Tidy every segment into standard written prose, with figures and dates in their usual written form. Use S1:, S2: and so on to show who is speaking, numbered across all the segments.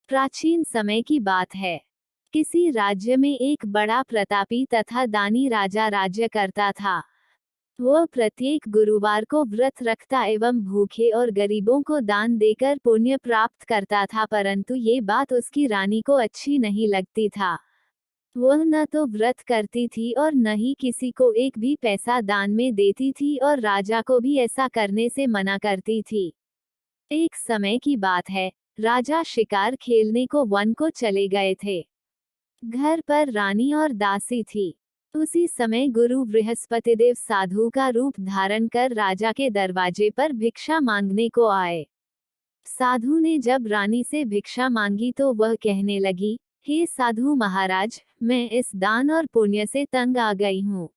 S1: प्राचीन समय की बात है। किसी राज्य में एक बड़ा प्रतापी तथा दानी राजा राज्य करता था। वह प्रत्येक गुरुवार को व्रत रखता एवं भूखे और गरीबों को दान देकर पुण्य प्राप्त करता था, परंतु ये बात उसकी रानी को अच्छी नहीं लगती था। वह न तो व्रत करती थी और न ही किसी को एक भी पैसा दान में देती थी और राजा को भी ऐसा करने से मना करती थी। एक समय की बात है, राजा शिकार खेलने को वन को चले गए थे। घर पर रानी और दासी थी। उसी समय गुरु बृहस्पतिदेव साधु का रूप धारण कर राजा के दरवाजे पर भिक्षा मांगने को आए। साधु ने जब रानी से भिक्षा मांगी तो वह कहने लगी, हे साधु महाराज, मैं इस दान और पुण्य से तंग आ गई हूँ।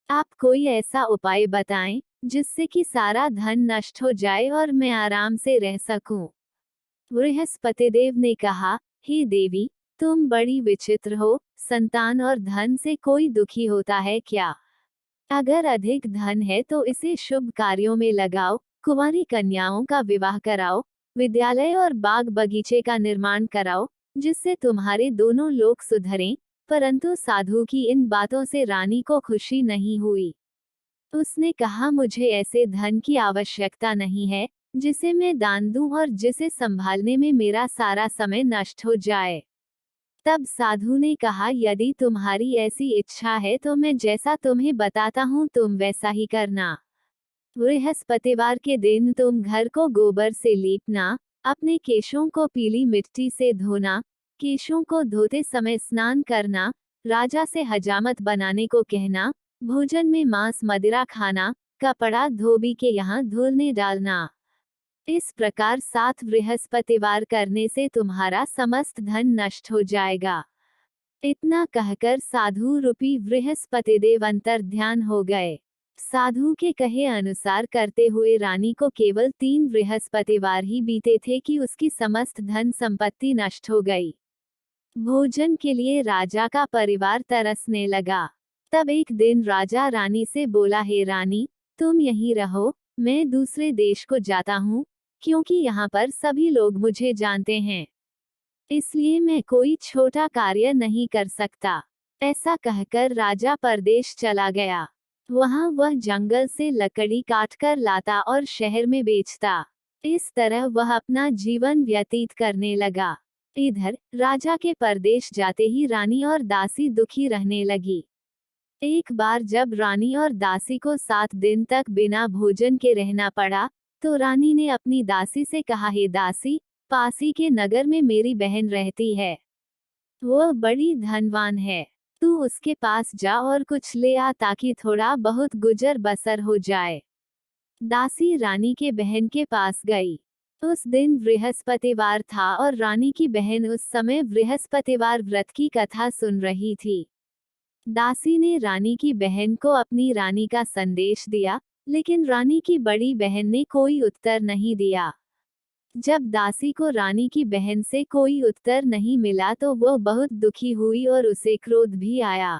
S1: आप कोई ऐसा उपाय बताएं जिससे कि सारा धन नष्ट हो जाए और मैं आराम से रह सकूं। बृहस्पतिदेव ने कहा, हे देवी, तुम बड़ी विचित्र हो, संतान और धन से कोई दुखी होता है क्या? अगर अधिक धन है तो इसे शुभ कार्यों में लगाओ, कुंवारी कन्याओं का विवाह कराओ, विद्यालय और बाग बगीचे का निर्माण कराओ, जिससे तुम्हारे दोनों लोग सुधरें। परंतु साधु की इन बातों से रानी को खुशी नहीं हुई। उसने कहा, मुझे ऐसे धन की आवश्यकता नहीं है जिसे मैं दान दूं और जिसे संभालने में मेरा सारा समय नष्ट हो जाए। तब साधु ने कहा, यदि तुम्हारी ऐसी इच्छा है तो मैं जैसा तुम्हें बताता हूँ तुम वैसा ही करना। बृहस्पतिवार के दिन तुम घर को गोबर से लीपना, अपने केशों को पीली मिट्टी से धोना, केशों को धोते समय स्नान करना, राजा से हजामत बनाने को कहना, भोजन में मांस मदिरा खाना, कपड़ा धोबी के यहाँ धुलने डालना। इस प्रकार 7 बृहस्पतिवार करने से तुम्हारा समस्त धन नष्ट हो जाएगा। इतना कहकर साधु रूपी बृहस्पतिदेव अंतर्ध्यान हो गए। साधु के कहे अनुसार करते हुए रानी को केवल 3 बृहस्पतिवार ही बीते थे कि उसकी समस्त धन संपत्ति नष्ट हो गई। भोजन के लिए राजा का परिवार तरसने लगा। तब एक दिन राजा रानी से बोला, हे रानी, तुम यहीं रहो, मैं दूसरे देश को जाता हूँ, क्योंकि यहाँ पर सभी लोग मुझे जानते हैं, इसलिए मैं कोई छोटा कार्य नहीं कर सकता। ऐसा कहकर राजा परदेश चला गया। वहां वह जंगल से लकड़ी काटकर लाता और शहर में बेचता। इस तरह वह अपना जीवन व्यतीत करने लगा। इधर राजा के परदेश जाते ही रानी और दासी दुखी रहने लगी। एक बार जब रानी और दासी को 7 दिन तक बिना भोजन के रहना पड़ा, तो रानी ने अपनी दासी से कहा, हे दासी, पासी के नगर में मेरी बहन रहती है। वह बड़ी धनवान है। तू उसके पास जा और कुछ ले आ ताकि थोड़ा बहुत गुजर बसर हो जाए। दासी रानी के बहन के पास गई। उस दिन बृहस्पतिवार था और रानी की बहन उस समय बृहस्पतिवार व्रत की कथा सुन रही थी। दासी ने रानी की बहन को अपनी रानी का संदेश दिया, लेकिन रानी की बड़ी बहन ने कोई उत्तर नहीं दिया। जब दासी को रानी की बहन से कोई उत्तर नहीं मिला तो वह बहुत दुखी हुई और उसे क्रोध भी आया।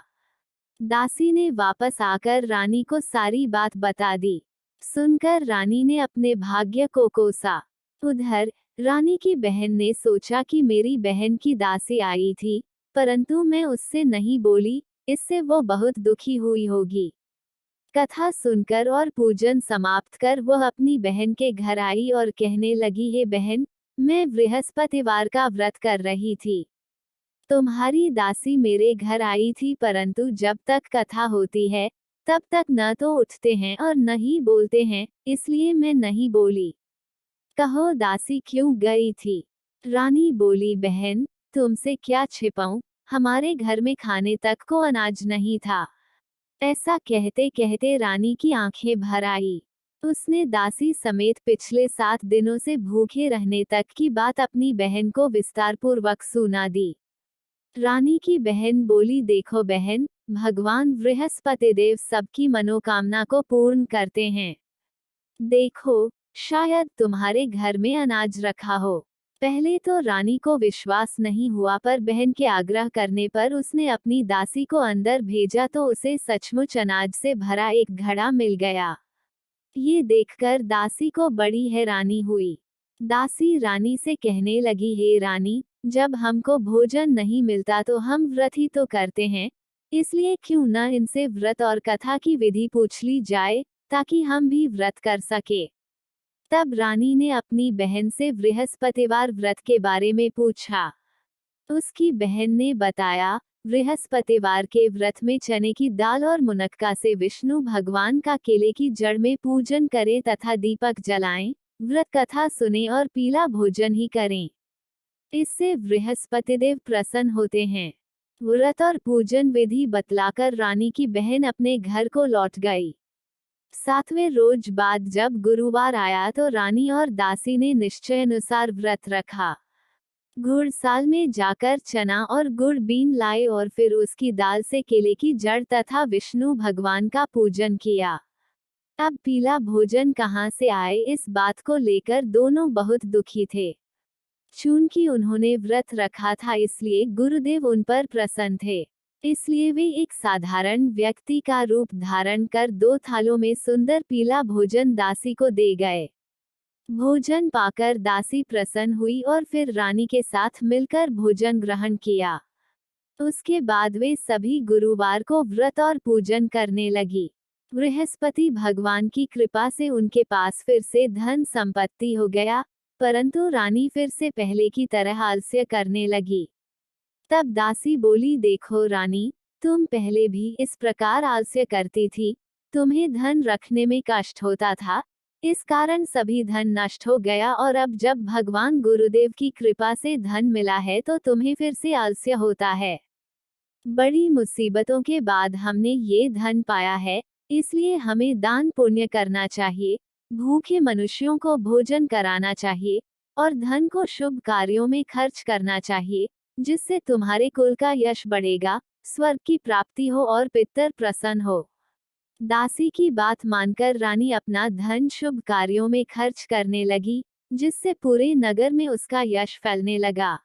S1: दासी ने वापस आकर रानी को सारी बात बता दी। सुनकर रानी ने अपने भाग्य को कोसा। उधर रानी की बहन ने सोचा कि मेरी बहन की दासी आई थी, परंतु मैं उससे नहीं बोली, इससे वो बहुत दुखी हुई होगी। कथा सुनकर और पूजन समाप्त कर वह अपनी बहन के घर आई और कहने लगी, हे बहन, मैं बृहस्पतिवार का व्रत कर रही थी। तुम्हारी दासी मेरे घर आई थी, परंतु जब तक कथा होती है तब तक न तो उठते हैं और न ही बोलते हैं, इसलिए मैं नहीं बोली। कहो दासी क्यों गई थी? रानी बोली, बहन, तुमसे क्या छिपाऊं, हमारे घर में खाने तक को अनाज नहीं था। ऐसा कहते कहते रानी की आंखें भर आई। उसने दासी समेत पिछले 7 दिनों से भूखे रहने तक की बात अपनी बहन को विस्तारपूर्वक सुना दी। रानी की बहन बोली, देखो बहन, भगवान बृहस्पतिदेव सबकी मनोकामना को पूर्ण करते हैं। देखो, शायद तुम्हारे घर में अनाज रखा हो। पहले तो रानी को विश्वास नहीं हुआ, पर बहन के आग्रह करने पर उसने अपनी दासी को अंदर भेजा तो उसे सचमुच अनाज से भरा एक घड़ा मिल गया। ये देखकर दासी को बड़ी हैरानी हुई। दासी रानी से कहने लगी, हे रानी, जब हमको भोजन नहीं मिलता तो हम व्रत ही तो करते हैं, इसलिए क्यों न इनसे व्रत और कथा की विधि पूछ ली जाए, ताकि हम भी व्रत कर सके। तब रानी ने अपनी बहन से बृहस्पतिवार व्रत के बारे में पूछा। उसकी बहन ने बताया, बृहस्पतिवार के व्रत में चने की दाल और मुनक्का से विष्णु भगवान का केले की जड़ में पूजन करें तथा दीपक जलाएं, व्रत कथा सुने और पीला भोजन ही करें। इससे बृहस्पतिदेव प्रसन्न होते हैं। व्रत और पूजन विधि बतलाकर रानी की बहन अपने घर को लौट गई। 7वें रोज बाद जब गुरुवार आया तो रानी और दासी ने निश्चयानुसार व्रत रखा। घुड़साल में जाकर चना और गुड़ बीन लाए और फिर उसकी दाल से केले की जड़ तथा विष्णु भगवान का पूजन किया। अब पीला भोजन कहाँ से आए, इस बात को लेकर दोनों बहुत दुखी थे। चूंकि उन्होंने व्रत रखा था इसलिए गुरुदेव उन पर प्रसन्न थे, इसलिए वे एक साधारण व्यक्ति का रूप धारण कर 2 थालों में सुंदर पीला भोजन दासी को दे गए। भोजन पाकर दासी प्रसन्न हुई और फिर रानी के साथ मिलकर भोजन ग्रहण किया। उसके बाद वे सभी गुरुवार को व्रत और पूजन करने लगी। बृहस्पति भगवान की कृपा से उनके पास फिर से धन संपत्ति हो गया, परंतु रानी फिर से पहले की तरह आलस्य करने लगी। तब दासी बोली, देखो रानी, तुम पहले भी इस प्रकार आलस्य करती थी, तुम्हें धन रखने में कष्ट होता था, इस कारण सभी धन नष्ट हो गया और अब जब भगवान गुरुदेव की कृपा से धन मिला है तो तुम्हें फिर से आलस्य होता है। बड़ी मुसीबतों के बाद हमने ये धन पाया है, इसलिए हमें दान पुण्य करना चाहिए, भूखे मनुष्यों को भोजन कराना चाहिए और धन को शुभ कार्यों में खर्च करना चाहिए, जिससे तुम्हारे कुल का यश बढ़ेगा, स्वर्ग की प्राप्ति हो और पितर प्रसन्न हो। दासी की बात मानकर रानी अपना धन शुभ कार्यों में खर्च करने लगी, जिससे पूरे नगर में उसका यश फैलने लगा।